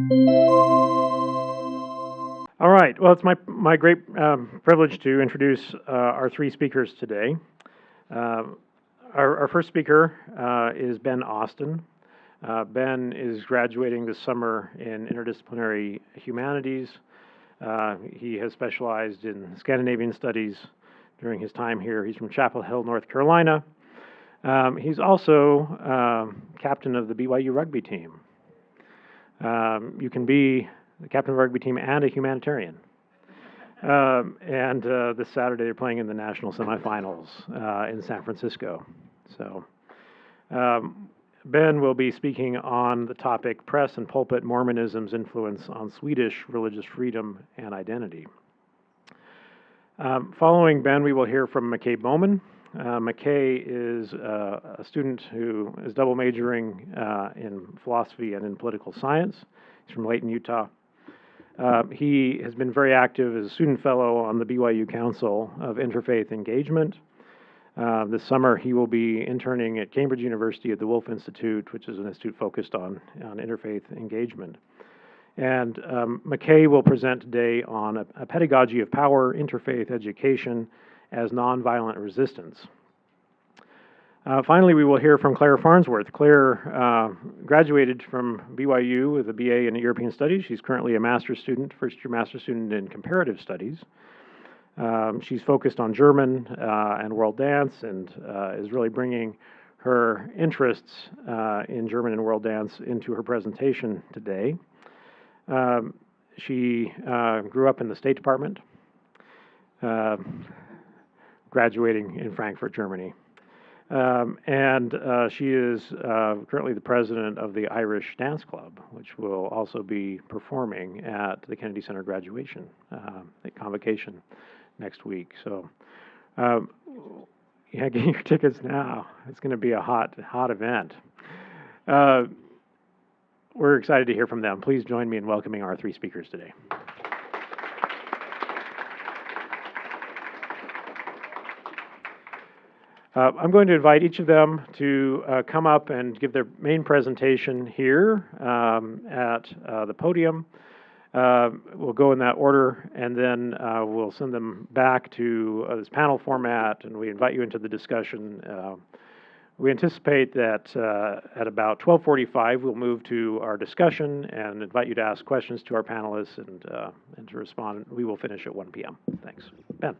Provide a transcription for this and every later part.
All right. Well, it's my great privilege to introduce our three speakers today. Our first speaker is Ben Austin. Ben is graduating this summer in Interdisciplinary Humanities. He has specialized in Scandinavian Studies during his time here. He's from Chapel Hill, North Carolina. He's also captain of the BYU rugby team. You can be the captain of the rugby team and a humanitarian. And this Saturday they're playing in the national semifinals in San Francisco. So Ben will be speaking on the topic Press and Pulpit Mormonism's Influence on Swedish Religious Freedom and Identity. Following Ben, we will hear from McKay Bowman. McKay is a student who is double majoring in philosophy and in political science. He's from Layton, Utah. He has been very active as a student fellow on the BYU Council of Interfaith Engagement. This summer, he will be interning at Cambridge University at the Wolf Institute, which is an institute focused on interfaith engagement. And McKay will present today on a Pedagogy of Power, Interfaith Education as Nonviolent Resistance. Finally, we will hear from Claire Farnsworth. Claire graduated from BYU with a BA in European Studies. She's currently a master's student, first-year master's student in Comparative Studies. She's focused on German and world dance and is really bringing her interests in German and world dance into her presentation today. She grew up in the State Department, graduating in Frankfurt, Germany. And she is currently the president of the Irish Dance Club, which will also be performing at the Kennedy Center graduation at convocation next week. So, yeah, get your tickets now. It's going to be a hot event. We're excited to hear from them. Please join me in welcoming our three speakers today. I'm going to invite each of them to come up and give their main presentation here at the podium. We'll go in that order, and then we'll send them back to this panel format, and we invite you into the discussion. We anticipate that at about 12:45, we'll move to our discussion and invite you to ask questions to our panelists and to respond. We will finish at 1 p.m. Thanks. Ben.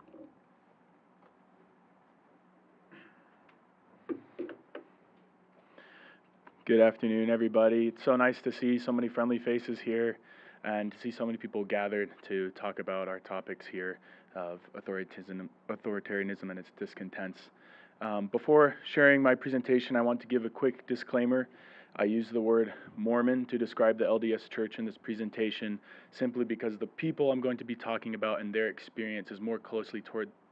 Good afternoon, everybody. It's so nice to see so many friendly faces here and to see so many people gathered to talk about our topics here of authoritarianism and its discontents. Before sharing my presentation, I want to give a quick disclaimer. I use the word Mormon to describe the LDS Church in this presentation simply because the people I'm going to be talking about and their experience is more closely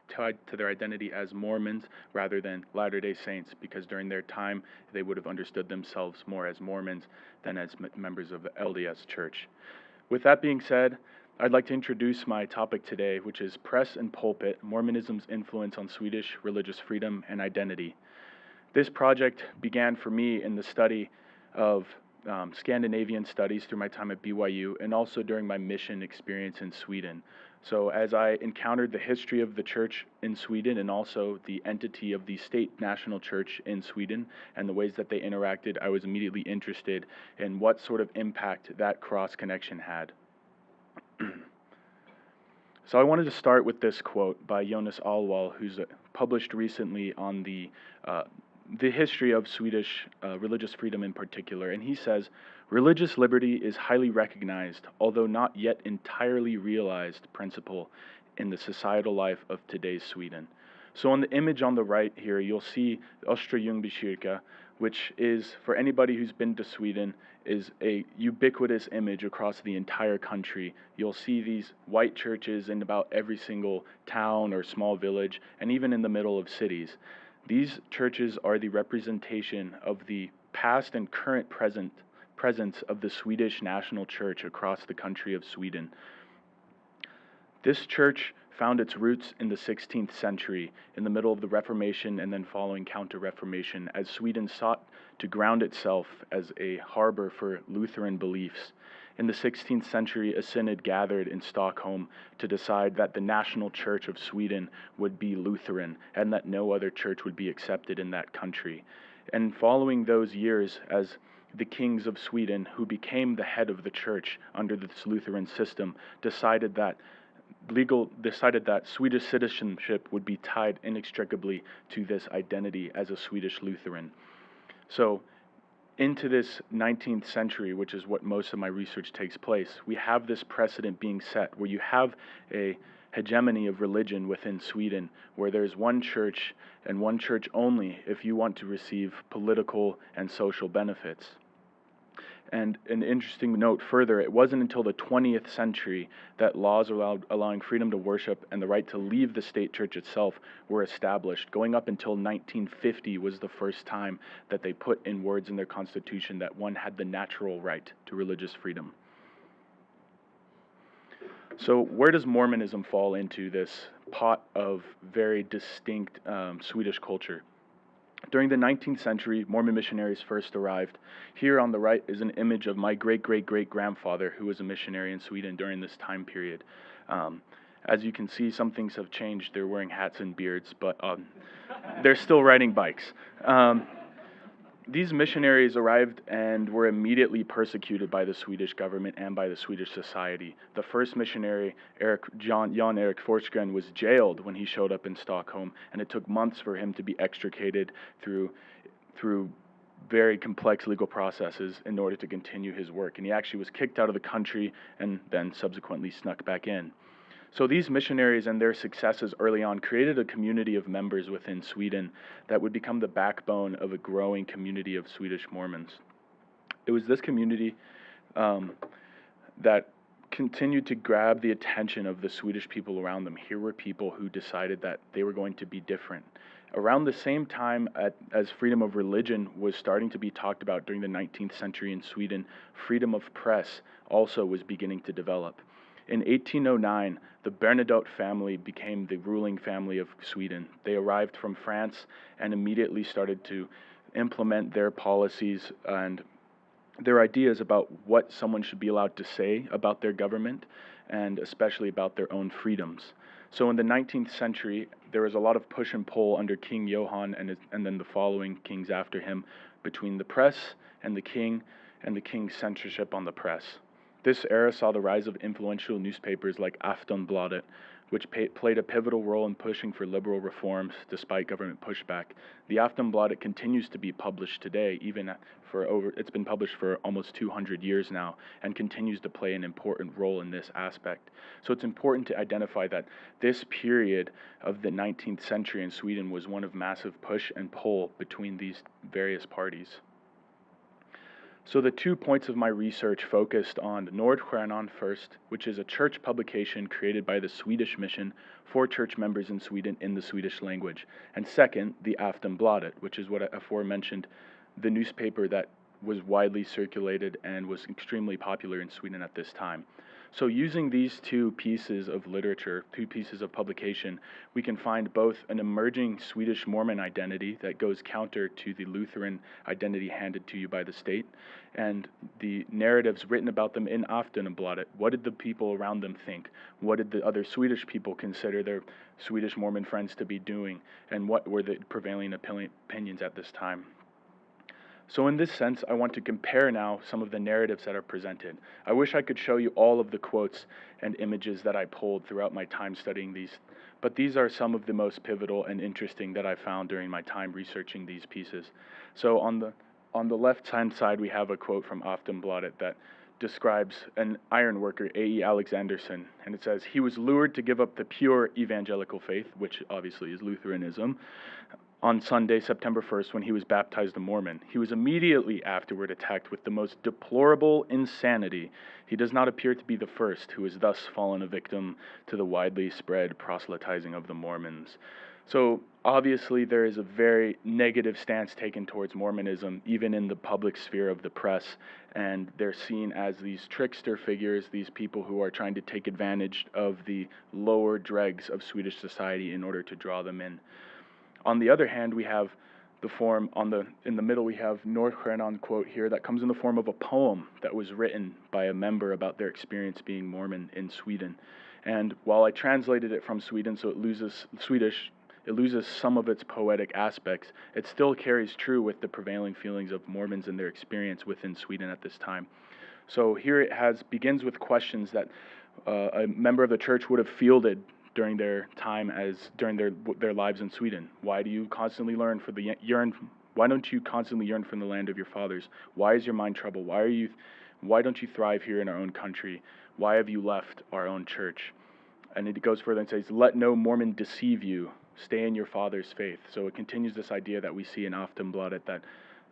tied to their identity as Mormons rather than Latter-day Saints, because during their time they would have understood themselves more as Mormons than as members of the LDS Church. With that being said, I'd like to introduce my topic today, which is Press and Pulpit, Mormonism's Influence on Swedish Religious Freedom and Identity. This project began for me in the study of Scandinavian Studies through my time at BYU and also during my mission experience in Sweden. So as I encountered the history of the church in Sweden and also the entity of the state national church in Sweden and the ways that they interacted, I was immediately interested in what sort of impact that cross-connection had. So I wanted to start with this quote by Jonas Alwall, who's published recently on the history of Swedish religious freedom in particular, and he says, "Religious liberty is highly recognized, although not yet entirely realized principle in the societal life of today's Sweden." So on the image on the right here, you'll see Östra Ljungby kyrka, which is, for anybody who's been to Sweden, is a ubiquitous image across the entire country. You'll see these white churches in about every single town or small village, and even in the middle of cities. These churches are the representation of the past and current presence of the Swedish national church across the country of Sweden. This church found its roots in the 16th century, in the middle of the Reformation and then following Counter-Reformation, as Sweden sought to ground itself as a harbor for Lutheran beliefs. In the 16th century, a synod gathered in Stockholm to decide that the national church of Sweden would be Lutheran and that no other church would be accepted in that country. And following those years, as the kings of Sweden, who became the head of the church under this Lutheran system, decided that Swedish citizenship would be tied inextricably to this identity as a Swedish Lutheran. So, into this 19th century, which is what most of my research takes place, we have this precedent being set where you have a hegemony of religion within Sweden, where there's one church and one church only if you want to receive political and social benefits. And an interesting note further, it wasn't until the 20th century that laws allowing freedom to worship and the right to leave the state church itself were established. Going up until 1950 was the first time that they put in words in their constitution that one had the natural right to religious freedom. So where does Mormonism fall into this pot of very distinct Swedish culture? During the 19th century, Mormon missionaries first arrived. Here on the right is an image of my great-great-great-grandfather who was a missionary in Sweden during this time period. As you can see, some things have changed. They're wearing hats and beards, but they're still riding bikes. These missionaries arrived and were immediately persecuted by the Swedish government and by the Swedish society. The first missionary, Jan Erik Forsgren, was jailed when he showed up in Stockholm, and it took months for him to be extricated through very complex legal processes in order to continue his work. And he actually was kicked out of the country and then subsequently snuck back in. So these missionaries and their successes early on created a community of members within Sweden that would become the backbone of a growing community of Swedish Mormons. It was this community that continued to grab the attention of the Swedish people around them. Here were people who decided that they were going to be different. Around the same time as freedom of religion was starting to be talked about during the 19th century in Sweden, freedom of press also was beginning to develop. In 1809, the Bernadotte family became the ruling family of Sweden. They arrived from France and immediately started to implement their policies and their ideas about what someone should be allowed to say about their government and especially about their own freedoms. So in the 19th century, there was a lot of push and pull under King Johan and then the following kings after him between the press and the king's censorship on the press. This era saw the rise of influential newspapers like Aftonbladet, which played a pivotal role in pushing for liberal reforms despite government pushback. The Aftonbladet continues to be published today, it's been published for almost 200 years now, and continues to play an important role in this aspect. So it's important to identify that this period of the 19th century in Sweden was one of massive push and pull between these various parties. So the 2 points of my research focused on Nordstjärnan first, which is a church publication created by the Swedish Mission for church members in Sweden in the Swedish language. And second, the Aftonbladet, which is what I aforementioned, the newspaper that was widely circulated and was extremely popular in Sweden at this time. So using these two pieces of literature, 2 pieces of publication, we can find both an emerging Swedish Mormon identity that goes counter to the Lutheran identity handed to you by the state, and the narratives written about them in Aftonbladet. What did the people around them think? What did the other Swedish people consider their Swedish Mormon friends to be doing? And what were the prevailing opinions at this time? So in this sense, I want to compare now some of the narratives that are presented. I wish I could show you all of the quotes and images that I pulled throughout my time studying these, but these are some of the most pivotal and interesting that I found during my time researching these pieces. So on the left-hand side, we have a quote from Aftonbladet that describes an iron worker, A.E. Alexanderson, and it says, "He was lured to give up the pure evangelical faith," which obviously is Lutheranism, on Sunday, September 1st, when he was baptized a Mormon. He was immediately afterward attacked with the most deplorable insanity. He does not appear to be the first who has thus fallen a victim to the widely spread proselytizing of the Mormons. So obviously there is a very negative stance taken towards Mormonism, even in the public sphere of the press, and they're seen as these trickster figures, these people who are trying to take advantage of the lower dregs of Swedish society in order to draw them in. On the other hand, we have the form in the middle we have Nordstjernan quote here that comes in the form of a poem that was written by a member about their experience being Mormon in Sweden. And while I translated it from Sweden, so it loses some of its poetic aspects, it still carries true with the prevailing feelings of Mormons and their experience within Sweden at this time. So here it begins with questions that a member of the church would have fielded during their time during their lives in Sweden. Why don't you constantly yearn from the land of your fathers? Why is your mind troubled? Why don't you thrive here in our own country? Why have you left our own church? And it goes further and says, let no Mormon deceive you. Stay in your father's faith. So it continues this idea that we see in Aftonbladet that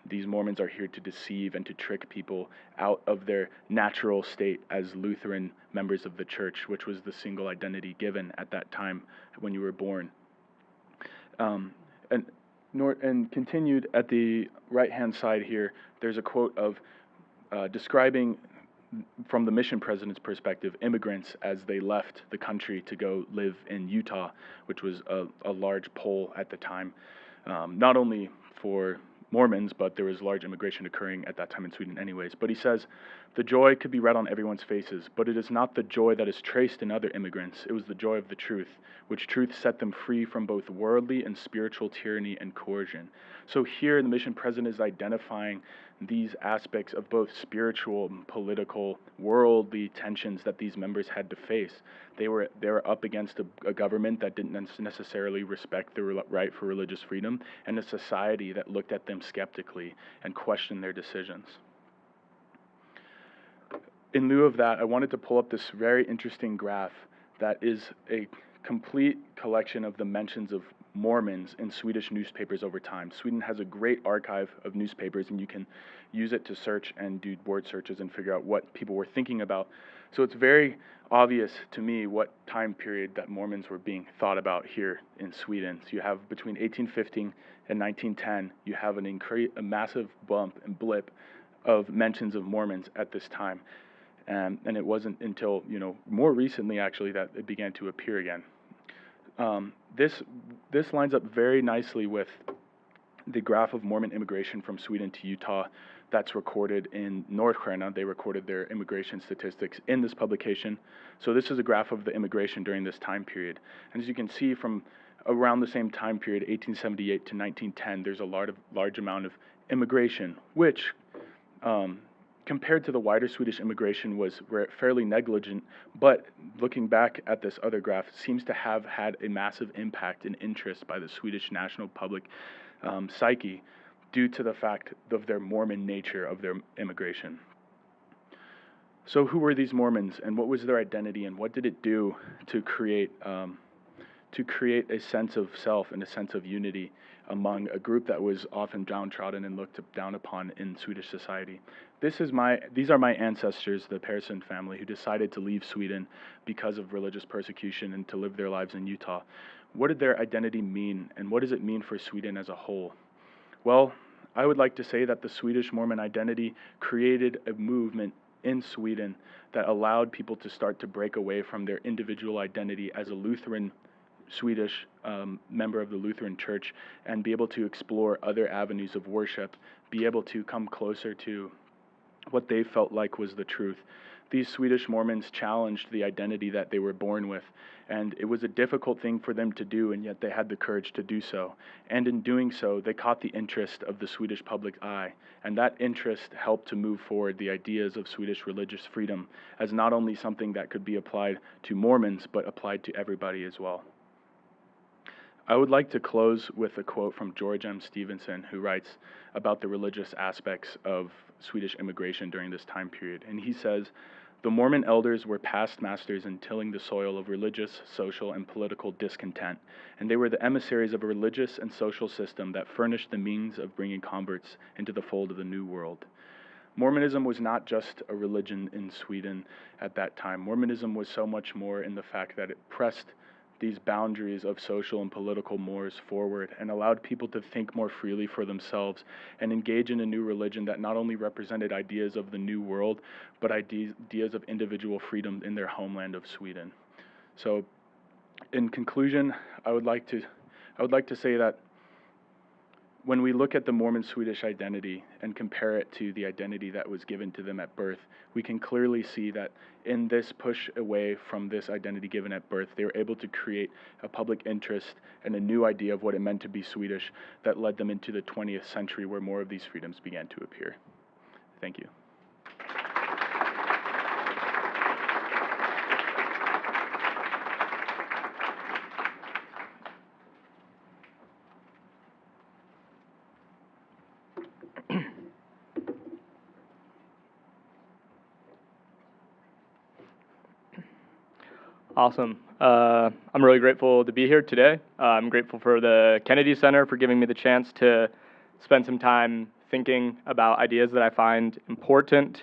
these Mormons are here to deceive and to trick people out of their natural state as Lutheran members of the church, which was the single identity given at that time when you were born. And continued at the right-hand side here, there's a quote of describing, from the mission president's perspective, immigrants as they left the country to go live in Utah, which was a large pole at the time, not only for Mormons, but there was large immigration occurring at that time in Sweden anyways. But he says, the joy could be read on everyone's faces, but it is not the joy that is traced in other immigrants. It was the joy of the truth, which truth set them free from both worldly and spiritual tyranny and coercion. So here the mission president is identifying these aspects of both spiritual and political, worldly tensions that these members had to face. They were up against a government that didn't necessarily respect their right for religious freedom, and a society that looked at them skeptically and questioned their decisions. In lieu of that, I wanted to pull up this very interesting graph that is a complete collection of the mentions of Mormons in Swedish newspapers over time. Sweden has a great archive of newspapers, and you can use it to search and do word searches and figure out what people were thinking about. So it's very obvious to me what time period that Mormons were being thought about here in Sweden. So you have between 1815 and 1910, you have a massive bump and blip of mentions of Mormons at this time. And it wasn't until, more recently actually that it began to appear again. This lines up very nicely with the graph of Mormon immigration from Sweden to Utah that's recorded in Nordstjernan. They recorded their immigration statistics in this publication. So this is a graph of the immigration during this time period. And as you can see, from around the same time period, 1878 to 1910, there's a large amount of immigration, which compared to the wider Swedish immigration was fairly negligent, but looking back at this other graph, seems to have had a massive impact and interest by the Swedish national public psyche due to the fact of their Mormon nature of their immigration. So who were these Mormons, and what was their identity, and what did it do to create a sense of self and a sense of unity among a group that was often downtrodden and looked down upon in Swedish society? These are my ancestors, the Persson family, who decided to leave Sweden because of religious persecution and to live their lives in Utah. What did their identity mean, and what does it mean for Sweden as a whole? Well, I would like to say that the Swedish Mormon identity created a movement in Sweden that allowed people to start to break away from their individual identity as a Lutheran Swedish member of the Lutheran Church and be able to explore other avenues of worship, be able to come closer to what they felt like was the truth. These Swedish Mormons challenged the identity that they were born with, and it was a difficult thing for them to do, and yet they had the courage to do so. And in doing so, they caught the interest of the Swedish public eye, and that interest helped to move forward the ideas of Swedish religious freedom as not only something that could be applied to Mormons, but applied to everybody as well. I would like to close with a quote from George M. Stevenson, who writes about the religious aspects of Swedish immigration during this time period. And he says, "The Mormon elders were past masters in tilling the soil of religious, social, and political discontent, and they were the emissaries of a religious and social system that furnished the means of bringing converts into the fold of the New World." Mormonism was not just a religion in Sweden at that time. Mormonism was so much more in the fact that it pressed these boundaries of social and political mores forward and allowed people to think more freely for themselves and engage in a new religion that not only represented ideas of the New World, but ideas of individual freedom in their homeland of Sweden. So, in conclusion, I would like to say that when we look at the Mormon Swedish identity and compare it to the identity that was given to them at birth, we can clearly see that in this push away from this identity given at birth, they were able to create a public interest and a new idea of what it meant to be Swedish that led them into the 20th century, where more of these freedoms began to appear. Thank you. Awesome. I'm really grateful to be here today. I'm grateful for the Kennedy Center for giving me the chance to spend some time thinking about ideas that I find important.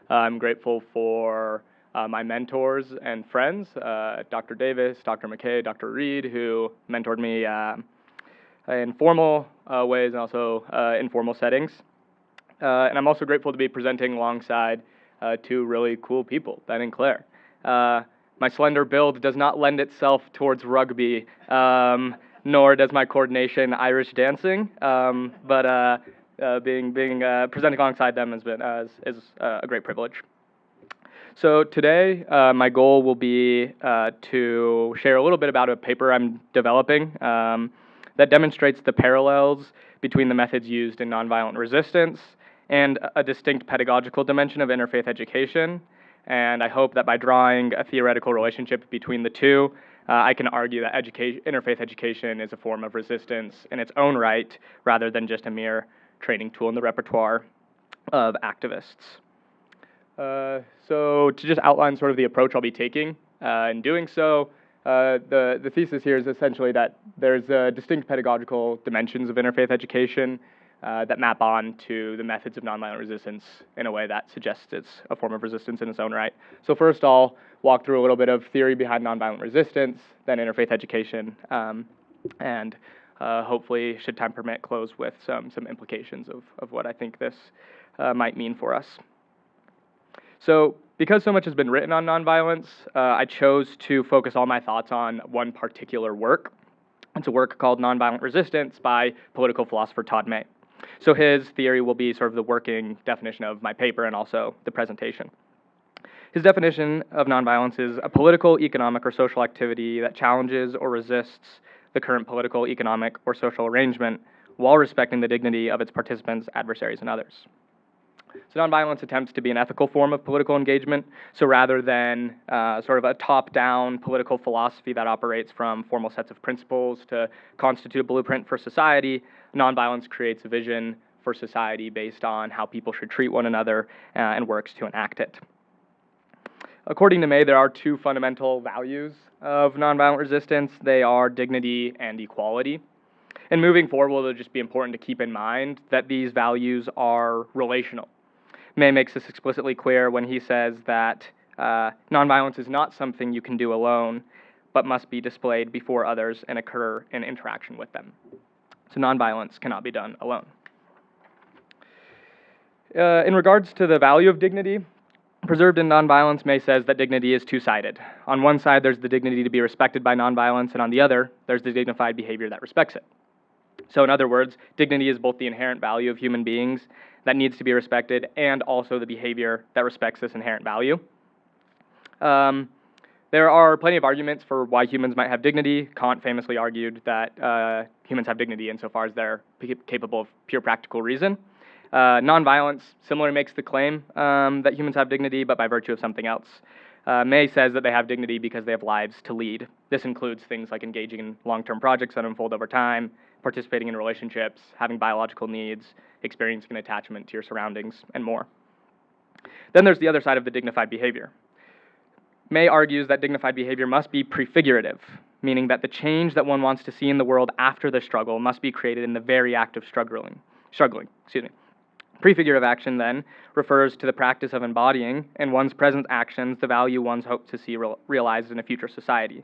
I'm grateful for my mentors and friends, Dr. Davis, Dr. McKay, Dr. Reed, who mentored me in formal ways and also informal settings. And I'm also grateful to be presenting alongside two really cool people, Ben and Claire. My slender build does not lend itself towards rugby, nor does my coordination Irish dancing. But presenting alongside them has been is a great privilege. So today, my goal will be to share a little bit about a paper I'm developing that demonstrates the parallels between the methods used in nonviolent resistance and a distinct pedagogical dimension of interfaith education. And I hope that by drawing a theoretical relationship between the two, I can argue that interfaith education is a form of resistance in its own right, rather than just a mere training tool in the repertoire of activists. So to just outline sort of the approach I'll be taking in doing so, the thesis here is essentially that there's distinct pedagogical dimensions of interfaith education that map on to the methods of nonviolent resistance in a way that suggests it's a form of resistance in its own right. So first I'll walk through a little bit of theory behind nonviolent resistance, then interfaith education, and hopefully, should time permit, close with some implications of what I think this might mean for us. So because so much has been written on nonviolence, I chose to focus all my thoughts on one particular work. It's a work called Nonviolent Resistance by political philosopher Todd May. So his theory will be sort of the working definition of my paper and also the presentation. His definition of nonviolence is a political, economic, or social activity that challenges or resists the current political, economic, or social arrangement while respecting the dignity of its participants, adversaries, and others. So nonviolence attempts to be an ethical form of political engagement. So rather than sort of a top-down political philosophy that operates from formal sets of principles to constitute a blueprint for society, nonviolence creates a vision for society based on how people should treat one another and works to enact it. According to May, there are two fundamental values of nonviolent resistance. They are dignity and equality. And moving forward, it'll just be important to keep in mind that these values are relational. May makes this explicitly clear when he says that nonviolence is not something you can do alone, but must be displayed before others and occur in interaction with them. So nonviolence cannot be done alone. In regards to the value of dignity, preserved in nonviolence, May says that dignity is two-sided. On one side, there's the dignity to be respected by nonviolence, and on the other, there's the dignified behavior that respects it. So in other words, dignity is both the inherent value of human beings that needs to be respected and also the behavior that respects this inherent value. There are plenty of arguments for why humans might have dignity. Kant famously argued that humans have dignity insofar as they're capable of pure practical reason. Nonviolence similarly makes the claim that humans have dignity, but by virtue of something else. May says that they have dignity because they have lives to lead. This includes things like engaging in long-term projects that unfold over time, participating in relationships, having biological needs, experiencing an attachment to your surroundings, and more. Then there's the other side of the dignified behavior. May argues that dignified behavior must be prefigurative, meaning that the change that one wants to see in the world after the struggle must be created in the very act of struggling. Prefigurative action, then, refers to the practice of embodying, in one's present actions, the value one hopes to see realized in a future society.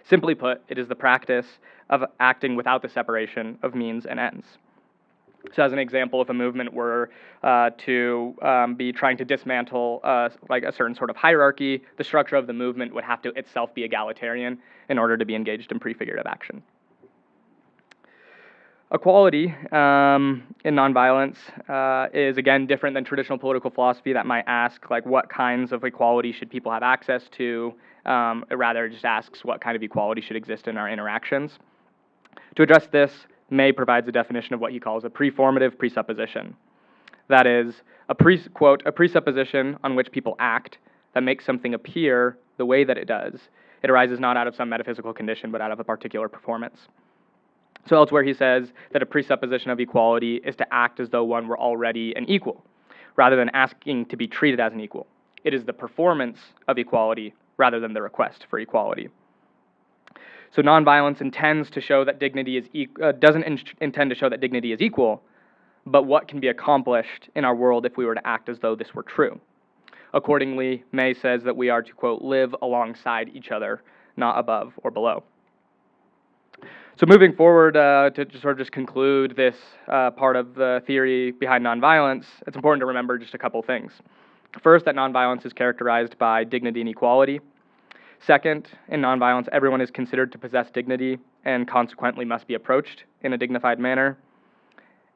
Simply put, it is the practice of acting without the separation of means and ends. So as an example, if a movement were to be trying to dismantle like a certain sort of hierarchy, the structure of the movement would have to itself be egalitarian in order to be engaged in prefigurative action. Equality in nonviolence is, again, different than traditional political philosophy that might ask, like, what kinds of equality should people have access to? It rather just asks what kind of equality should exist in our interactions. To address this, May provides a definition of what he calls a preformative presupposition. That is, quote, a presupposition on which people act that makes something appear the way that it does. It arises not out of some metaphysical condition, but out of a particular performance. So elsewhere he says that a presupposition of equality is to act as though one were already an equal, rather than asking to be treated as an equal. It is the performance of equality rather than the request for equality. So nonviolence intends to show that dignity is doesn't intend to show that dignity is equal, but what can be accomplished in our world if we were to act as though this were true. Accordingly, May says that we are to, quote, live alongside each other, not above or below. So moving forward to sort of just conclude this part of the theory behind nonviolence, it's important to remember just a couple things. First, that nonviolence is characterized by dignity and equality. Second, in nonviolence, everyone is considered to possess dignity and consequently must be approached in a dignified manner.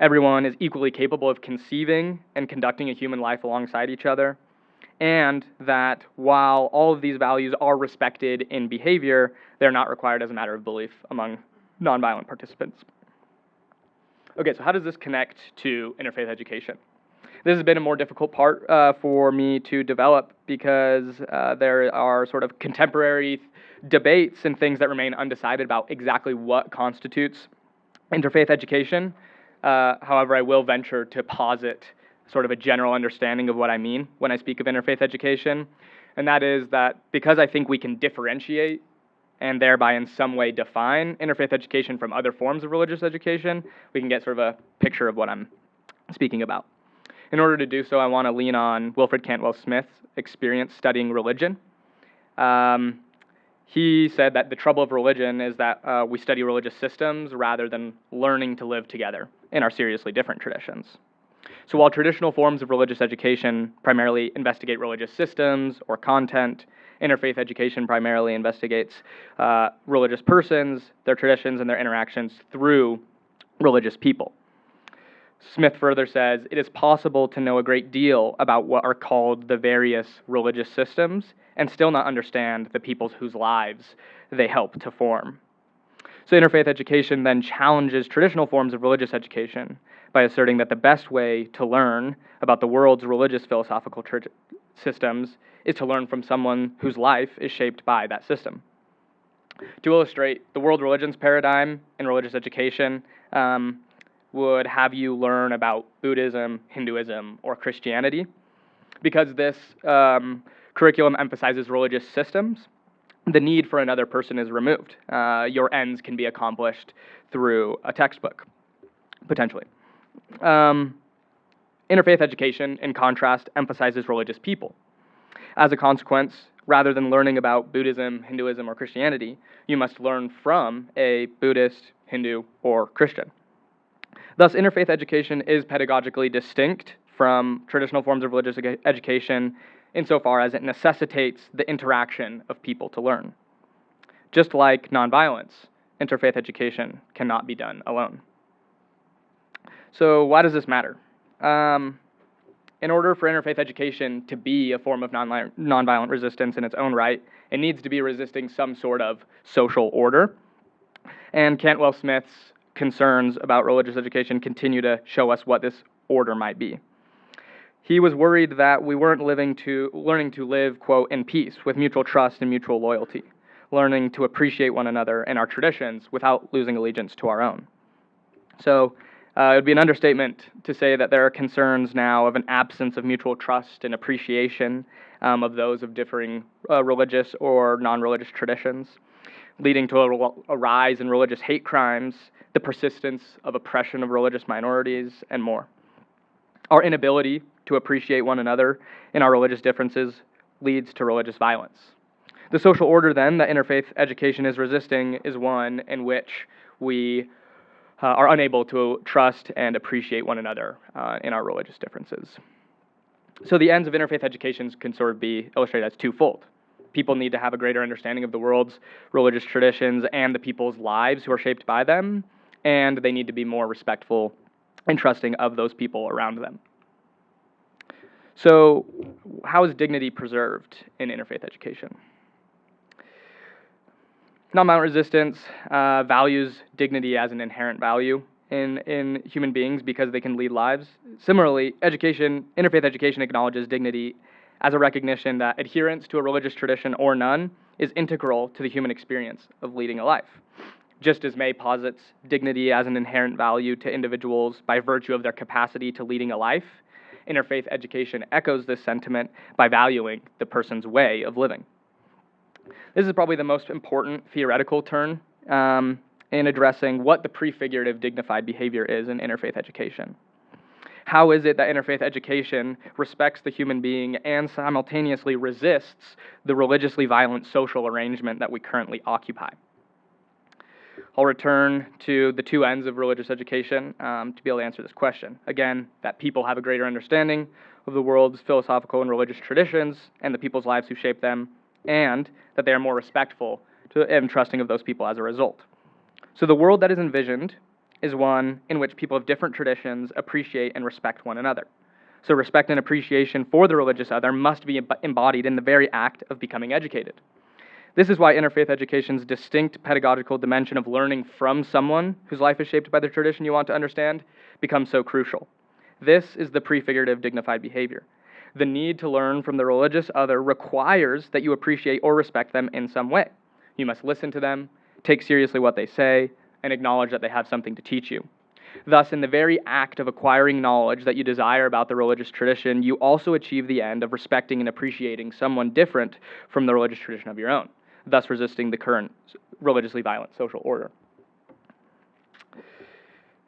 Everyone is equally capable of conceiving and conducting a human life alongside each other, and that while all of these values are respected in behavior, they're not required as a matter of belief among nonviolent participants. Okay, so how does this connect to interfaith education? This has been a more difficult part for me to develop because there are sort of contemporary debates and things that remain undecided about exactly what constitutes interfaith education. However, I will venture to posit sort of a general understanding of what I mean when I speak of interfaith education, and that is that because I think we can differentiate and thereby in some way define interfaith education from other forms of religious education, we can get sort of a picture of what I'm speaking about. In order to do so, I want to lean on Wilfred Cantwell Smith's experience studying religion. He said that the trouble of religion is that we study religious systems rather than learning to live together in our seriously different traditions. So while traditional forms of religious education primarily investigate religious systems or content, interfaith education primarily investigates religious persons, their traditions, and their interactions through religious people. Smith further says, it is possible to know a great deal about what are called the various religious systems and still not understand the peoples whose lives they help to form. So interfaith education then challenges traditional forms of religious education by asserting that the best way to learn about the world's religious philosophical systems is to learn from someone whose life is shaped by that system. To illustrate, the world religions paradigm in religious education would have you learn about Buddhism, Hinduism, or Christianity. Because this curriculum emphasizes religious systems, the need for another person is removed. Your ends can be accomplished through a textbook, potentially. Interfaith education, in contrast, emphasizes religious people. As a consequence, rather than learning about Buddhism, Hinduism, or Christianity, you must learn from a Buddhist, Hindu, or Christian. Thus, interfaith education is pedagogically distinct from traditional forms of religious education insofar as it necessitates the interaction of people to learn. Just like nonviolence, interfaith education cannot be done alone. So why does this matter? In order for interfaith education to be a form of nonviolent resistance in its own right, it needs to be resisting some sort of social order. And Cantwell Smith's concerns about religious education continue to show us what this order might be. He was worried that we weren't learning to live, quote, in peace, with mutual trust and mutual loyalty, learning to appreciate one another and our traditions without losing allegiance to our own. So it would be an understatement to say that there are concerns now of an absence of mutual trust and appreciation of those of differing religious or non-religious traditions, leading to a rise in religious hate crimes, the persistence of oppression of religious minorities, and more. Our inability to appreciate one another in our religious differences leads to religious violence. The social order, then, that interfaith education is resisting is one in which we are unable to trust and appreciate one another in our religious differences. So the ends of interfaith education can sort of be illustrated as twofold. People need to have a greater understanding of the world's religious traditions and the people's lives who are shaped by them, and they need to be more respectful and trusting of those people around them. So, how is dignity preserved in interfaith education? Nonviolent resistance values dignity as an inherent value in human beings because they can lead lives. Similarly, interfaith education acknowledges dignity as a recognition that adherence to a religious tradition or none is integral to the human experience of leading a life. Just as May posits dignity as an inherent value to individuals by virtue of their capacity to leading a life, interfaith education echoes this sentiment by valuing the person's way of living. This is probably the most important theoretical turn in addressing what the prefigurative dignified behavior is in interfaith education. How is it that interfaith education respects the human being and simultaneously resists the religiously violent social arrangement that we currently occupy? I'll return to the two ends of religious education to be able to answer this question. Again, that people have a greater understanding of the world's philosophical and religious traditions and the people's lives who shape them, and that they are more respectful and trusting of those people as a result. So the world that is envisioned is one in which people of different traditions appreciate and respect one another. So respect and appreciation for the religious other must be embodied in the very act of becoming educated. This is why interfaith education's distinct pedagogical dimension of learning from someone whose life is shaped by the tradition you want to understand becomes so crucial. This is the prefigurative dignified behavior. The need to learn from the religious other requires that you appreciate or respect them in some way. You must listen to them, take seriously what they say, and acknowledge that they have something to teach you. Thus, in the very act of acquiring knowledge that you desire about the religious tradition, you also achieve the end of respecting and appreciating someone different from the religious tradition of your own, thus resisting the current religiously violent social order.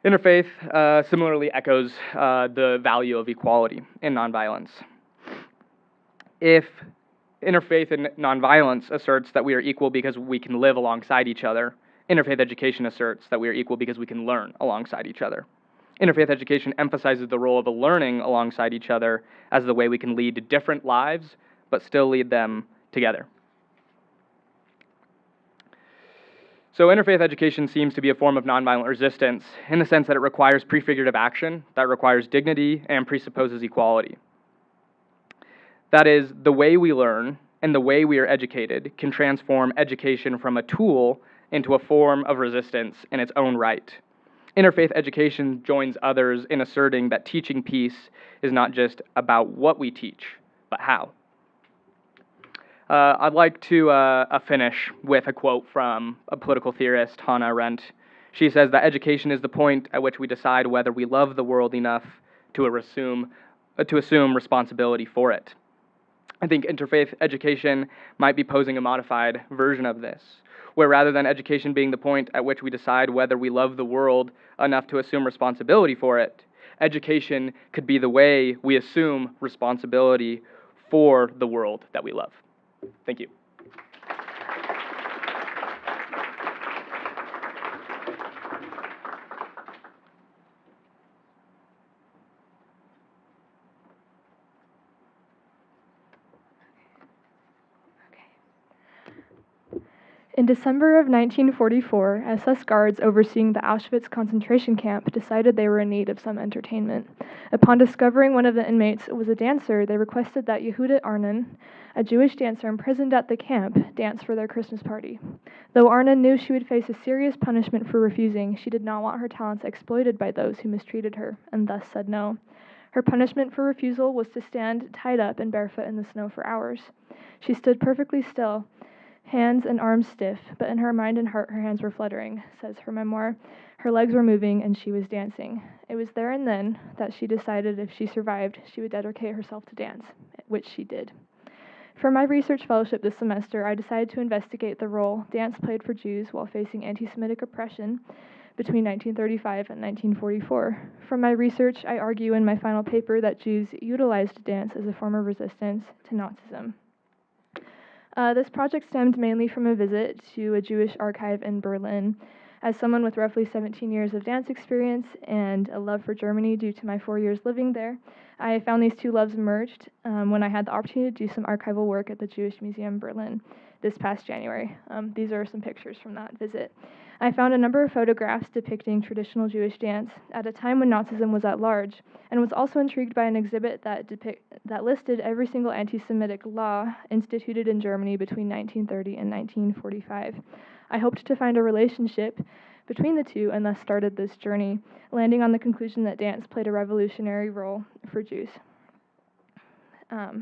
Interfaith similarly echoes the value of equality in nonviolence. If interfaith and nonviolence asserts that we are equal because we can live alongside each other, interfaith education asserts that we are equal because we can learn alongside each other. Interfaith education emphasizes the role of learning alongside each other as the way we can lead different lives, but still lead them together. So interfaith education seems to be a form of nonviolent resistance in the sense that it requires prefigurative action, that requires dignity, and presupposes equality. That is, the way we learn and the way we are educated can transform education from a tool into a form of resistance in its own right. Interfaith education joins others in asserting that teaching peace is not just about what we teach, but how. I'd like to finish with a quote from a political theorist, Hannah Arendt. She says that education is the point at which we decide whether we love the world enough to assume responsibility for it. I think interfaith education might be posing a modified version of this, where rather than education being the point at which we decide whether we love the world enough to assume responsibility for it, education could be the way we assume responsibility for the world that we love. Thank you. In December of 1944, SS guards overseeing the Auschwitz concentration camp decided they were in need of some entertainment. Upon discovering one of the inmates was a dancer, they requested that Yehuda Arnon, a Jewish dancer imprisoned at the camp, dance for their Christmas party. Though Arnon knew she would face a serious punishment for refusing, she did not want her talents exploited by those who mistreated her, and thus said no. Her punishment for refusal was to stand tied up and barefoot in the snow for hours. She stood perfectly still, hands and arms stiff, but in her mind and heart her hands were fluttering, says her memoir. Her legs were moving and she was dancing. It was there and then that she decided if she survived, she would dedicate herself to dance, which she did. For my research fellowship this semester, I decided to investigate the role dance played for Jews while facing anti-Semitic oppression between 1935 and 1944. From my research, I argue in my final paper that Jews utilized dance as a form of resistance to Nazism. This project stemmed mainly from a visit to a Jewish archive in Berlin. As someone with roughly 17 years of dance experience and a love for Germany due to my 4 years living there, I found these two loves merged when I had the opportunity to do some archival work at the Jewish Museum Berlin this past January. These are some pictures from that visit. I found a number of photographs depicting traditional Jewish dance at a time when Nazism was at large, and was also intrigued by an exhibit that listed every single anti-Semitic law instituted in Germany between 1930 and 1945. I hoped to find a relationship between the two and thus started this journey, landing on the conclusion that dance played a revolutionary role for Jews.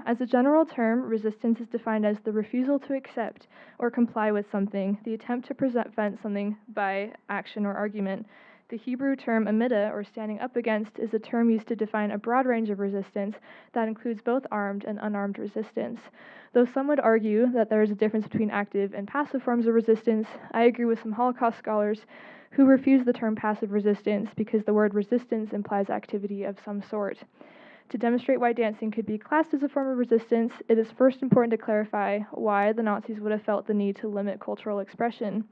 As a general term, resistance is defined as the refusal to accept or comply with something, the attempt to prevent something by action or argument. The Hebrew term amida, or standing up against, is a term used to define a broad range of resistance that includes both armed and unarmed resistance. Though some would argue that there is a difference between active and passive forms of resistance, I agree with some Holocaust scholars who refuse the term passive resistance because the word resistance implies activity of some sort. To demonstrate why dancing could be classed as a form of resistance, it is first important to clarify why the Nazis would have felt the need to limit cultural expression.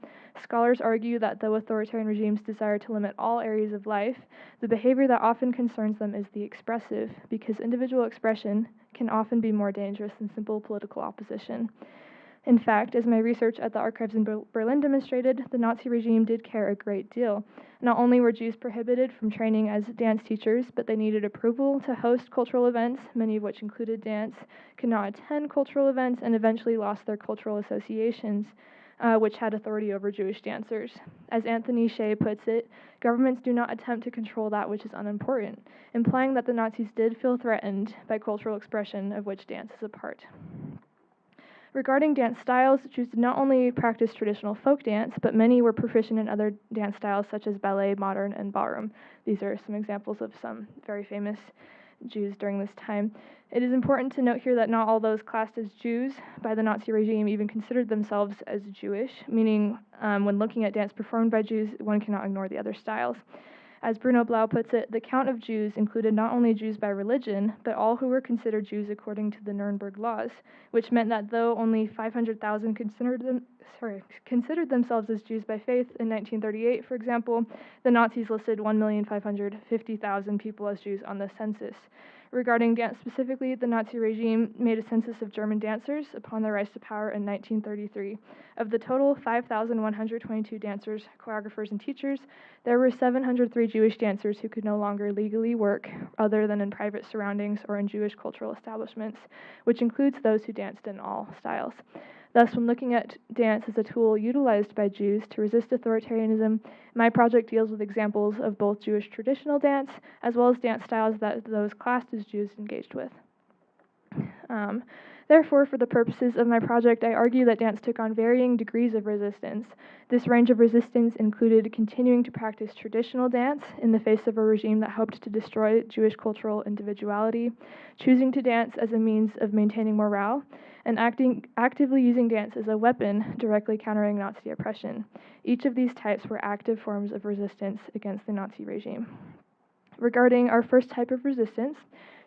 Scholars argue that though authoritarian regimes desire to limit all areas of life, the behavior that often concerns them is the expressive, because individual expression can often be more dangerous than simple political opposition. In fact, as my research at the archives in Berlin demonstrated, the Nazi regime did care a great deal. Not only were Jews prohibited from training as dance teachers, but they needed approval to host cultural events, many of which included dance, could not attend cultural events, and eventually lost their cultural associations, which had authority over Jewish dancers. As Anthony Shea puts it, governments do not attempt to control that which is unimportant, implying that the Nazis did feel threatened by cultural expression of which dance is a part. Regarding dance styles, Jews did not only practice traditional folk dance, but many were proficient in other dance styles such as ballet, modern, and ballroom. These are some examples of some very famous Jews during this time. It is important to note here that not all those classed as Jews by the Nazi regime even considered themselves as Jewish, meaning when looking at dance performed by Jews, one cannot ignore the other styles. As Bruno Blau puts it, the count of Jews included not only Jews by religion, but all who were considered Jews according to the Nuremberg laws, which meant that though only 500,000 considered themselves as Jews by faith in 1938, for example, the Nazis listed 1,550,000 people as Jews on the census. Regarding dance specifically, the Nazi regime made a census of German dancers upon their rise to power in 1933. Of the total 5,122 dancers, choreographers, and teachers, there were 703 Jewish dancers who could no longer legally work other than in private surroundings or in Jewish cultural establishments, which includes those who danced in all styles. Thus, when looking at dance as a tool utilized by Jews to resist authoritarianism, my project deals with examples of both Jewish traditional dance as well as dance styles that those classed as Jews engaged with. Therefore, for the purposes of my project, I argue that dance took on varying degrees of resistance. This range of resistance included continuing to practice traditional dance in the face of a regime that hoped to destroy Jewish cultural individuality, choosing to dance as a means of maintaining morale, and actively using dance as a weapon directly countering Nazi oppression. Each of these types were active forms of resistance against the Nazi regime. Regarding our first type of resistance,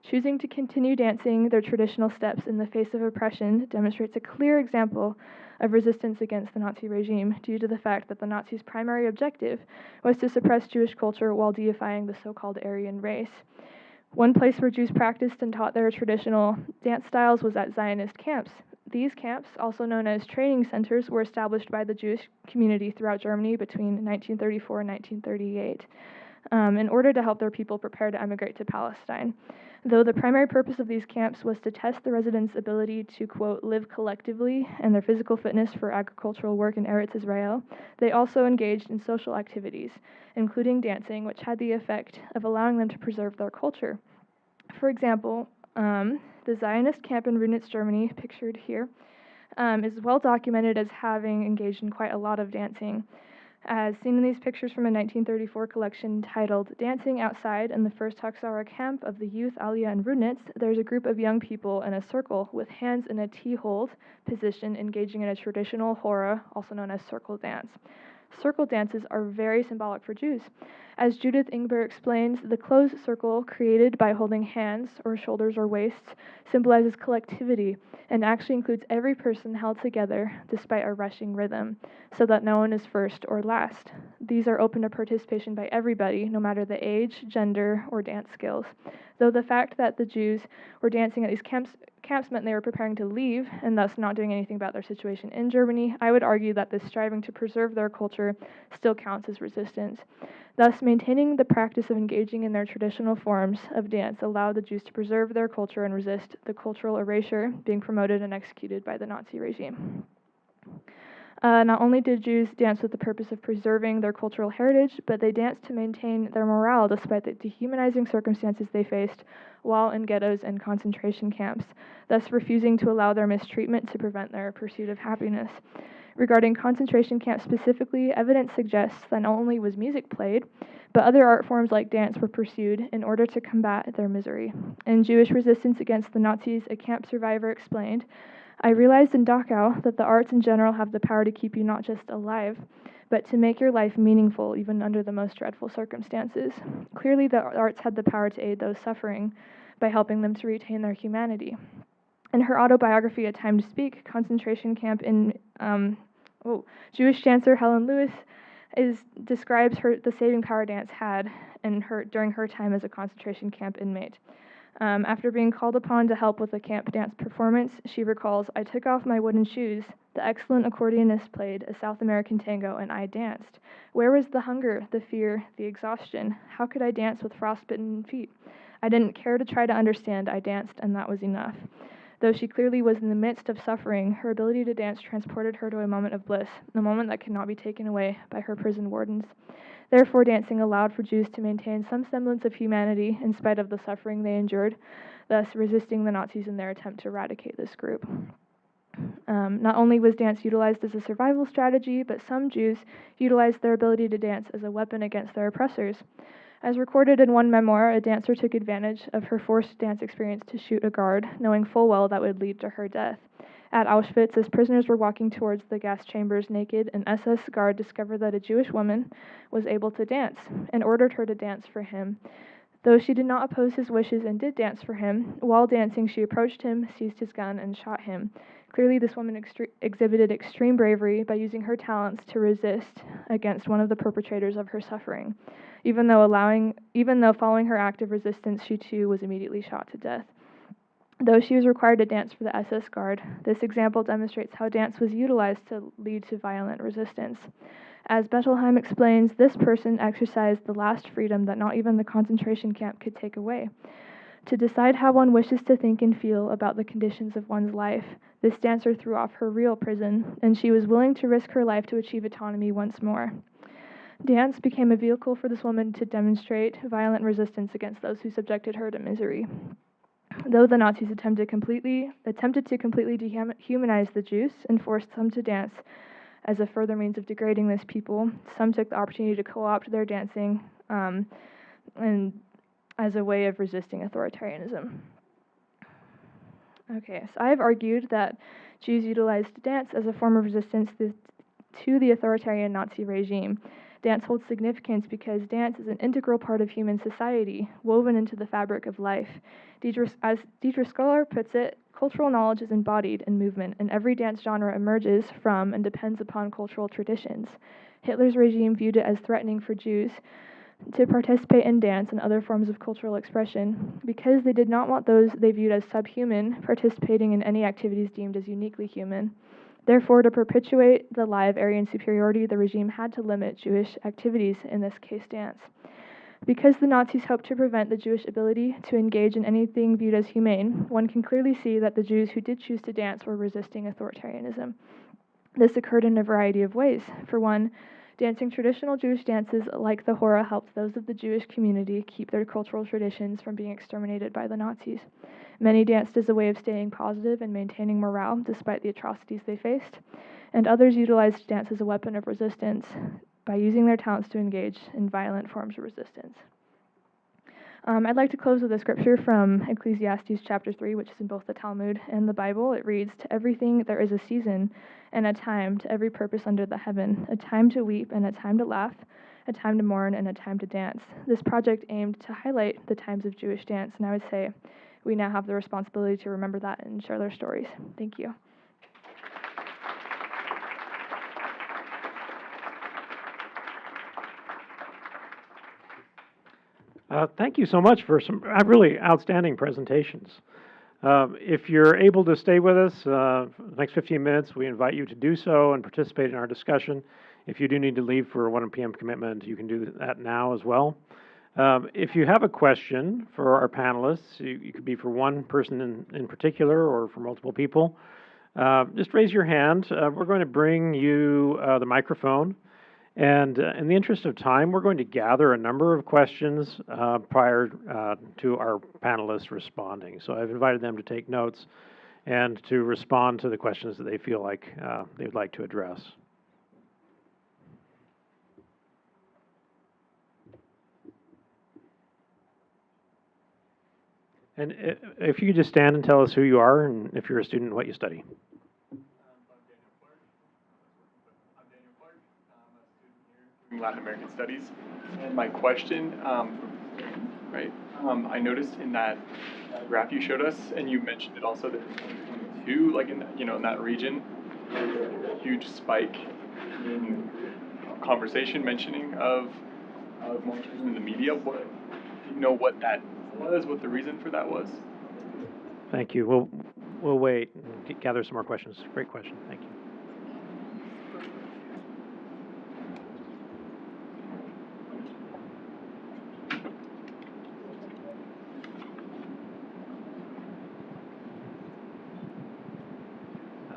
choosing to continue dancing their traditional steps in the face of oppression demonstrates a clear example of resistance against the Nazi regime due to the fact that the Nazis' primary objective was to suppress Jewish culture while deifying the so-called Aryan race. One place where Jews practiced and taught their traditional dance styles was at Zionist camps. These camps, also known as training centers, were established by the Jewish community throughout Germany between 1934 and 1938. In order to help their people prepare to emigrate to Palestine. Though the primary purpose of these camps was to test the residents' ability to, quote, live collectively and their physical fitness for agricultural work in Eretz Israel, they also engaged in social activities, including dancing, which had the effect of allowing them to preserve their culture. For example, the Zionist camp in Runitz, Germany, pictured here, is well documented as having engaged in quite a lot of dancing. As seen in these pictures from a 1934 collection titled Dancing Outside in the First Haxara Camp of the Youth Aliyah in Runitz, there's a group of young people in a circle with hands in a T-hold position engaging in a traditional hora, also known as circle dance. Circle dances are very symbolic for Jews. As Judith Ingber explains, the closed circle created by holding hands or shoulders or waists symbolizes collectivity and actually includes every person held together despite a rushing rhythm, so that no one is first or last. These are open to participation by everybody, no matter the age, gender, or dance skills. Though the fact that the Jews were dancing at these camps camps meant they were preparing to leave and thus not doing anything about their situation in Germany, I would argue that this striving to preserve their culture still counts as resistance. Thus, maintaining the practice of engaging in their traditional forms of dance allowed the Jews to preserve their culture and resist the cultural erasure being promoted and executed by the Nazi regime. Not only did Jews dance with the purpose of preserving their cultural heritage, but they danced to maintain their morale despite the dehumanizing circumstances they faced while in ghettos and concentration camps, thus refusing to allow their mistreatment to prevent their pursuit of happiness. Regarding concentration camps specifically, evidence suggests that not only was music played, but other art forms like dance were pursued in order to combat their misery. In Jewish resistance against the Nazis, a camp survivor explained, "I realized in Dachau that the arts in general have the power to keep you not just alive, but to make your life meaningful even under the most dreadful circumstances. Clearly, the arts had the power to aid those suffering by helping them to retain their humanity." In her autobiography, A Time to Speak, concentration camp in Jewish dancer Helen Lewis describes the saving power dance had during her time as a concentration camp inmate. After being called upon to help with a camp dance performance, she recalls, "I took off my wooden shoes. The excellent accordionist played a South American tango, and I danced. Where was the hunger, the fear, the exhaustion? How could I dance with frostbitten feet? I didn't care to try to understand. I danced, and that was enough." Though she clearly was in the midst of suffering, her ability to dance transported her to a moment of bliss, a moment that could not be taken away by her prison wardens. Therefore, dancing allowed for Jews to maintain some semblance of humanity in spite of the suffering they endured, thus resisting the Nazis in their attempt to eradicate this group. Not only was dance utilized as a survival strategy, but some Jews utilized their ability to dance as a weapon against their oppressors. As recorded in one memoir, a dancer took advantage of her forced dance experience to shoot a guard, knowing full well that would lead to her death. At Auschwitz, as prisoners were walking towards the gas chambers naked, an SS guard discovered that a Jewish woman was able to dance and ordered her to dance for him. Though she did not oppose his wishes and did dance for him, while dancing she approached him, seized his gun, and shot him. Clearly, this woman exhibited extreme bravery by using her talents to resist against one of the perpetrators of her suffering. Even though following her act of resistance, she too was immediately shot to death. Though she was required to dance for the SS guard, this example demonstrates how dance was utilized to lead to violent resistance. As Bettelheim explains, this person exercised the last freedom that not even the concentration camp could take away. To decide how one wishes to think and feel about the conditions of one's life, this dancer threw off her real prison, and she was willing to risk her life to achieve autonomy once more. Dance became a vehicle for this woman to demonstrate violent resistance against those who subjected her to misery. Though the Nazis attempted to completely dehumanize the Jews and forced them to dance as a further means of degrading this people, some took the opportunity to co-opt their dancing and as a way of resisting authoritarianism. Okay, so I've argued that Jews utilized dance as a form of resistance to the authoritarian Nazi regime. Dance holds significance because dance is an integral part of human society, woven into the fabric of life. As Dietrich Scholar puts it, cultural knowledge is embodied in movement, and every dance genre emerges from and depends upon cultural traditions. Hitler's regime viewed it as threatening for Jews to participate in dance and other forms of cultural expression because they did not want those they viewed as subhuman participating in any activities deemed as uniquely human. Therefore, to perpetuate the lie of Aryan superiority, the regime had to limit Jewish activities, in this case dance. Because the Nazis hoped to prevent the Jewish ability to engage in anything viewed as humane, one can clearly see that the Jews who did choose to dance were resisting authoritarianism. This occurred in a variety of ways. For one, dancing traditional Jewish dances like the Hora helped those of the Jewish community keep their cultural traditions from being exterminated by the Nazis. Many danced as a way of staying positive and maintaining morale despite the atrocities they faced, and others utilized dance as a weapon of resistance by using their talents to engage in violent forms of resistance. I'd like to close with a scripture from Ecclesiastes chapter 3, which is in both the Talmud and the Bible. It reads, "To everything there is a season and a time to every purpose under the heaven, a time to weep and a time to laugh, a time to mourn and a time to dance." This project aimed to highlight the times of Jewish dance, and I would say we now have the responsibility to remember that and share their stories. Thank you. Thank you so much for some really outstanding presentations. If you're able to stay with us for the next 15 minutes, we invite you to do so and participate in our discussion. If you do need to leave for a 1 p.m. commitment, you can do that now as well. If you have a question for our panelists, you could be for one person in particular or for multiple people, just raise your hand. We're going to bring you the microphone. And in the interest of time, we're going to gather a number of questions prior to our panelists responding. So I've invited them to take notes and to respond to the questions that they feel like they would like to address. And if you could just stand and tell us who you are and if you're a student, what you study. Latin American Studies. And my question, I noticed in that graph you showed us, and you mentioned it also that in 2022, like in that region, there's a huge spike in conversation mentioning of Mormonism in the media. Do you know what that was? What the reason for that was? Thank you. We'll wait and gather some more questions. Great question. Thank you.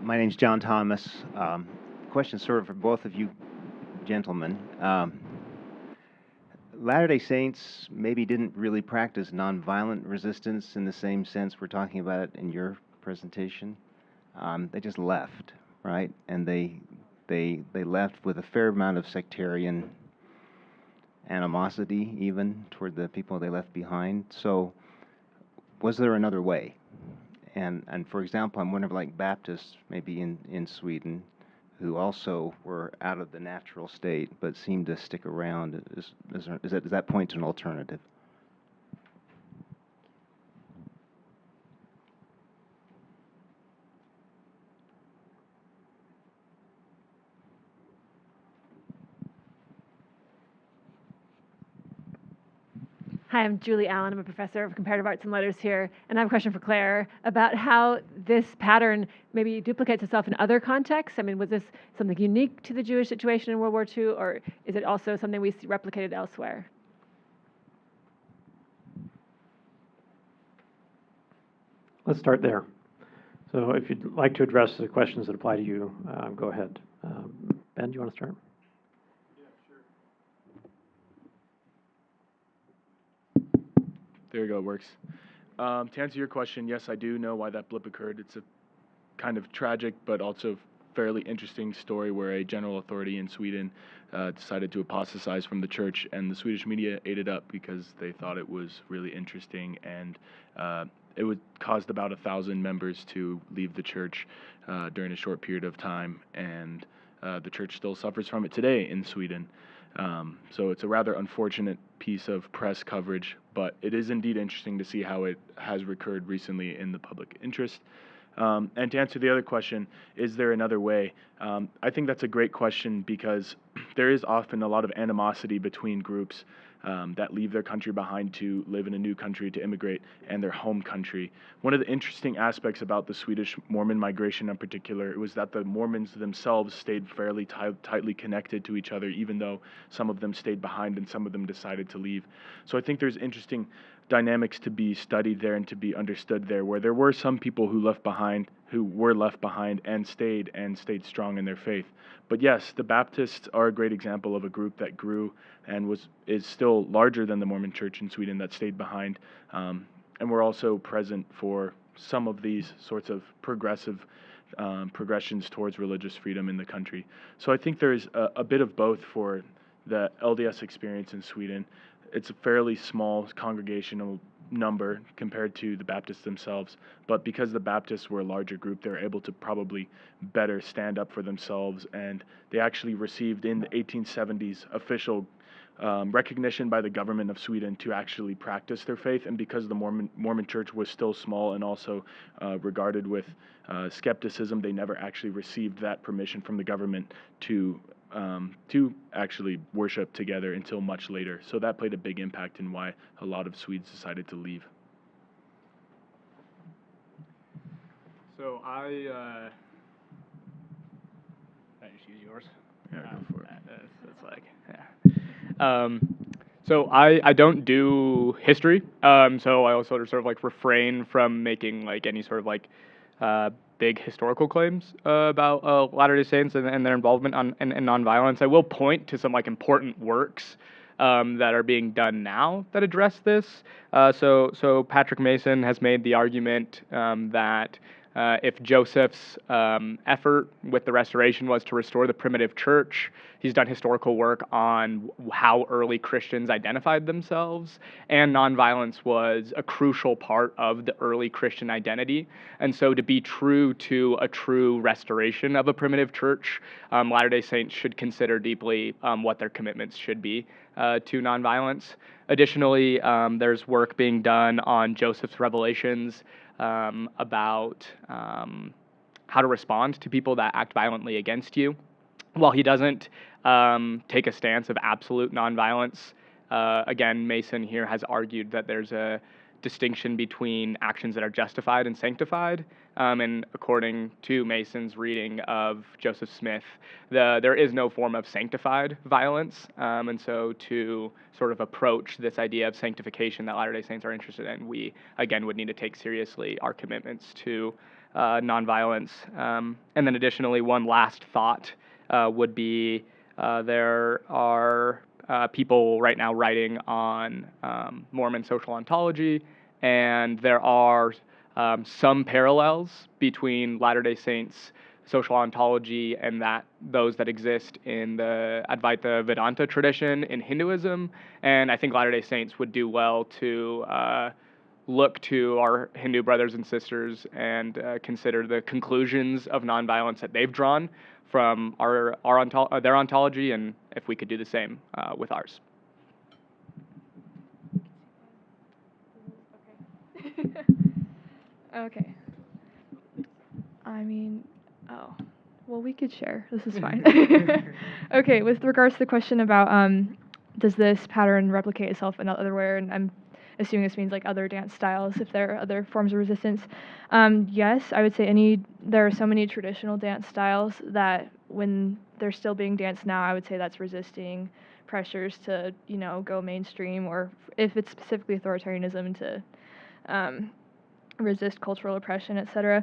My name's John Thomas. Question sort of for both of you gentlemen. Latter-day Saints maybe didn't really practice nonviolent resistance in the same sense we're talking about it in your presentation. They just left, right? And they left with a fair amount of sectarian animosity even toward the people they left behind. So was there another way? And for example, I'm wondering, like Baptists, maybe in Sweden, who also were out of the natural state but seemed to stick around. Does that point to an alternative? Hi, I'm Julie Allen. I'm a professor of comparative arts and letters here, and I have a question for Claire about how this pattern maybe duplicates itself in other contexts. I mean, was this something unique to the Jewish situation in World War II, or is it also something we see replicated elsewhere? Let's start there. So if you'd like to address the questions that apply to you, go ahead. Ben, do you want to start? There you go, it works. To answer your question, yes, I do know why that blip occurred. It's a kind of tragic but also fairly interesting story where a general authority in Sweden decided to apostatize from the church, and the Swedish media ate it up because they thought it was really interesting, and it caused about 1,000 members to leave the church during a short period of time, and the church still suffers from it today in Sweden. So it's a rather unfortunate piece of press coverage, but it is indeed interesting to see how it has recurred recently in the public interest. And to answer the other question, is there another way? I think that's a great question because there is often a lot of animosity between groups that leave their country behind to live in a new country, to immigrate, and their home country. One of the interesting aspects about the Swedish Mormon migration in particular was that the Mormons themselves stayed fairly tightly connected to each other, even though some of them stayed behind and some of them decided to leave. So I think there's interesting dynamics to be studied there and to be understood there, where there were some people who were left behind and stayed strong in their faith. But yes, the Baptists are a great example of a group that grew and is still larger than the Mormon Church in Sweden that stayed behind, and we're also present for some of these sorts of progressive progressions towards religious freedom in the country. So I think there's a bit of both for the LDS experience in Sweden. It's a fairly small congregational number compared to the Baptists themselves, but because the Baptists were a larger group, they were able to probably better stand up for themselves, and they actually received in the 1870s official recognition by the government of Sweden to actually practice their faith. And because the Mormon Church was still small and also regarded with skepticism, they never actually received that permission from the government to actually worship together until much later. So that played a big impact in why a lot of Swedes decided to leave. So I just use yours. Yeah, go for it. That's like, yeah. So I don't do history. So I also sort of like refrain from making like any sort of like big historical claims about Latter-day Saints and their involvement in nonviolence. I will point to some like important works that are being done now that address this. So Patrick Mason has made the argument that if Joseph's effort with the restoration was to restore the primitive church, he's done historical work on how early Christians identified themselves, and nonviolence was a crucial part of the early Christian identity. And so to be true to a true restoration of a primitive church, Latter-day Saints should consider deeply what their commitments should be to nonviolence. Additionally, there's work being done on Joseph's revelations about how to respond to people that act violently against you. While he doesn't take a stance of absolute nonviolence, again, Mason here has argued that there's a distinction between actions that are justified and sanctified. And according to Mason's reading of Joseph Smith, there is no form of sanctified violence. And so to sort of approach this idea of sanctification that Latter-day Saints are interested in, we, again, would need to take seriously our commitments to nonviolence. And then additionally, one last thought would be there are people right now writing on Mormon social ontology, and there are some parallels between Latter-day Saints social ontology and those that exist in the Advaita Vedanta tradition in Hinduism. And I think Latter-day Saints would do well to look to our Hindu brothers and sisters and consider the conclusions of nonviolence that they've drawn from their ontology, and if we could do the same with ours. Okay. I mean, well, we could share. This is fine. Okay, with regards to the question about does this pattern replicate itself in otherwhere, and I'm assuming this means like other dance styles, if there are other forms of resistance. Yes, I would say there are so many traditional dance styles that when they're still being danced now, I would say that's resisting pressures to, go mainstream, or if it's specifically authoritarianism, to resist cultural oppression, etc.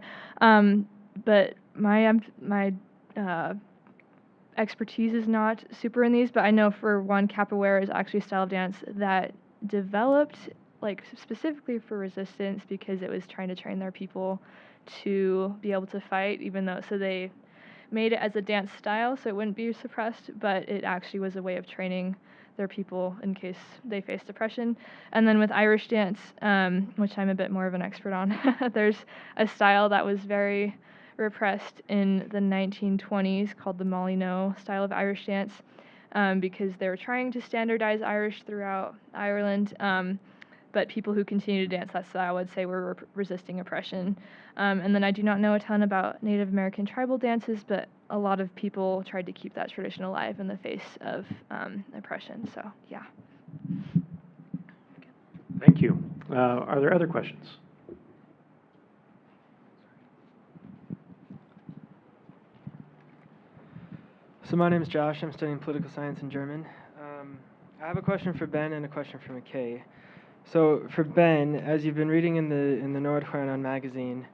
But my expertise is not super in these, but I know for one, capoeira is actually a style of dance that developed like specifically for resistance because it was trying to train their people to be able to fight, so they made it as a dance style so it wouldn't be suppressed, but it actually was a way of training their people in case they faced oppression. And then with Irish dance, which I'm a bit more of an expert on, there's a style that was very repressed in the 1920s called the Molyneux style of Irish dance, because they were trying to standardize Irish throughout Ireland, but people who continue to dance that style would say were resisting oppression. And then I do not know a ton about Native American tribal dances, but a lot of people tried to keep that tradition alive in the face of oppression. So, yeah. Thank you. Are there other questions? So my name is Josh. I'm studying political science in German. I have a question for Ben and a question for McKay. So for Ben, as you've been reading in the Nordstjernan magazine,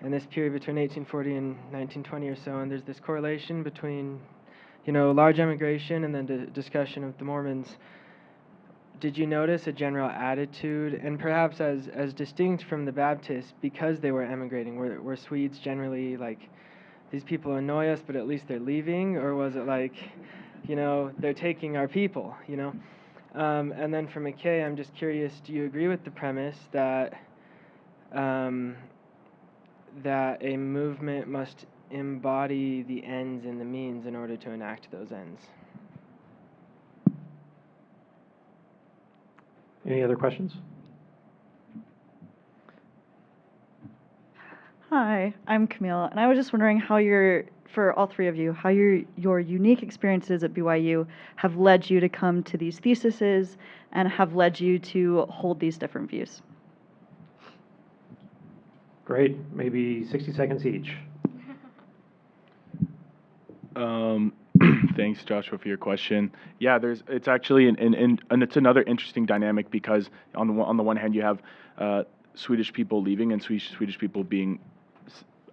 in this period between 1840 and 1920 or so, and there's this correlation between, large emigration and then the discussion of the Mormons. Did you notice a general attitude, and perhaps as distinct from the Baptists, because they were emigrating? Were Swedes generally like, these people annoy us, but at least they're leaving? Or was it like, they're taking our people, And then for McKay, I'm just curious, do you agree with the premise that that a movement must embody the ends and the means in order to enact those ends? Any other questions? Hi, I'm Camille, and I was just wondering for all three of you, how your unique experiences at BYU have led you to come to these theses and have led you to hold these different views. Great. Maybe 60 seconds each. Thanks, Joshua, for your question. Yeah, it's actually and it's another interesting dynamic because on the one hand you have Swedish people leaving and Swedish people being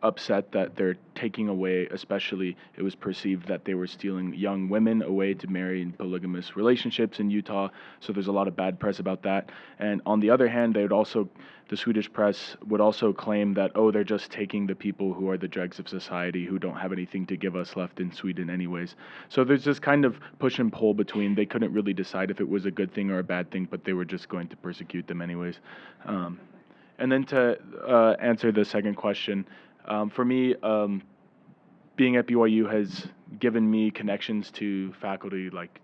upset that they're taking away, especially it was perceived that they were stealing young women away to marry in polygamous relationships in Utah, so there's a lot of bad press about that. And on the other hand, the Swedish press would also claim that, oh, they're just taking the people who are the dregs of society, who don't have anything to give us left in Sweden anyways. So there's this kind of push and pull between, they couldn't really decide if it was a good thing or a bad thing, but they were just going to persecute them anyways. And then to answer the second question, for me, being at BYU has given me connections to faculty like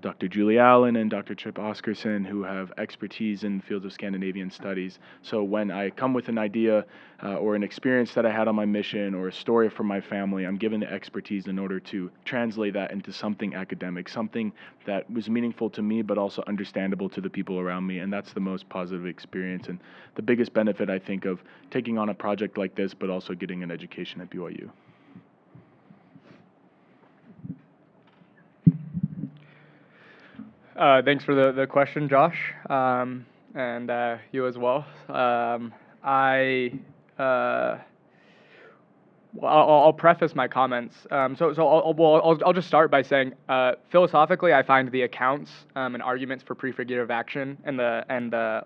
Dr. Julie Allen and Dr. Trip Oscarson, who have expertise in the fields of Scandinavian studies. So when I come with an idea or an experience that I had on my mission or a story from my family, I'm given the expertise in order to translate that into something academic, something that was meaningful to me but also understandable to the people around me, and that's the most positive experience and the biggest benefit, I think, of taking on a project like this but also getting an education at BYU. Thanks for the question, Josh, and you as well. I'll preface my comments. I'll just start by saying, philosophically, I find the accounts and arguments for prefigurative action and the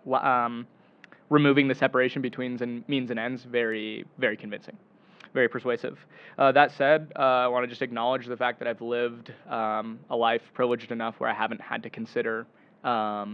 removing the separation between means and ends very, very convincing. Very persuasive. That said, I want to just acknowledge the fact that I've lived a life privileged enough where I haven't had to consider how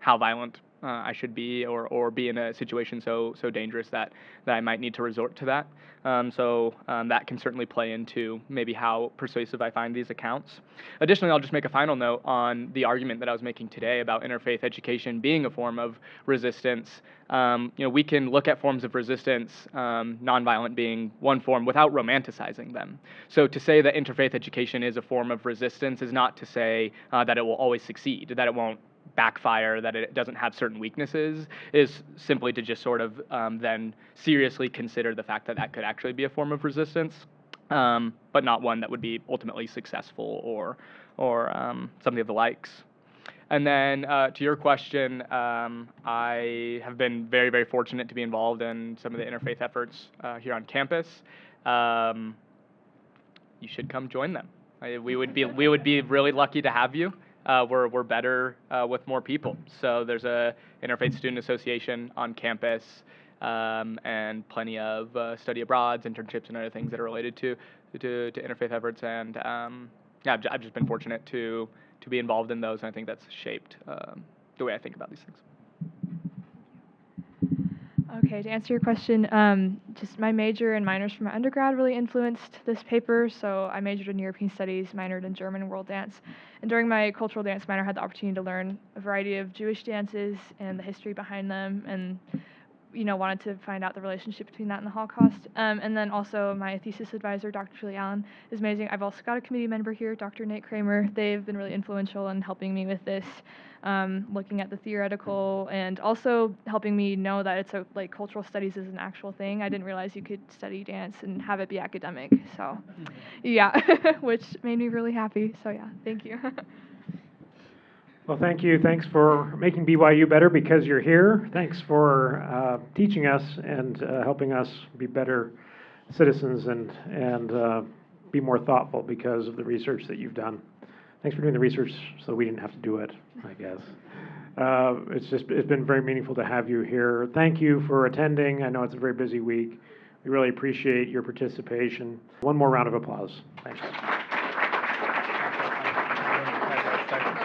violent I should be or be in a situation so dangerous that I might need to resort to that. That can certainly play into maybe how persuasive I find these accounts. Additionally, I'll just make a final note on the argument that I was making today about interfaith education being a form of resistance. We can look at forms of resistance, nonviolent being one form, without romanticizing them. So to say that interfaith education is a form of resistance is not to say that it will always succeed, that it won't backfire, that it doesn't have certain weaknesses, is simply to just sort of then seriously consider the fact that that could actually be a form of resistance, but not one that would be ultimately successful or something of the likes. And then to your question, I have been very, very fortunate to be involved in some of the interfaith efforts here on campus. You should come join them. We would be really lucky to have you. We're better with more people. So there's a Interfaith Student Association on campus, and plenty of study abroads, internships, and other things that are related to interfaith efforts. And I've just been fortunate to be involved in those, and I think that's shaped the way I think about these things. Okay, to answer your question, just my major and minors from my undergrad really influenced this paper. So I majored in European Studies, minored in German and World Dance. And during my cultural dance minor, I had the opportunity to learn a variety of Jewish dances and the history behind them, and wanted to find out the relationship between that and the Holocaust. And then also my thesis advisor, Dr. Julie Allen, is amazing. I've also got a committee member here, Dr. Nate Kramer. They've been really influential in helping me with this, looking at the theoretical and also helping me know that it's cultural studies is an actual thing. I didn't realize you could study dance and have it be academic. So, yeah, which made me really happy. So yeah, thank you. Well, thank you. Thanks for making BYU better because you're here. Thanks for teaching us and helping us be better citizens and be more thoughtful because of the research that you've done. Thanks for doing the research so we didn't have to do it, I guess. It's been very meaningful to have you here. Thank you for attending. I know it's a very busy week. We really appreciate your participation. One more round of applause. Thanks.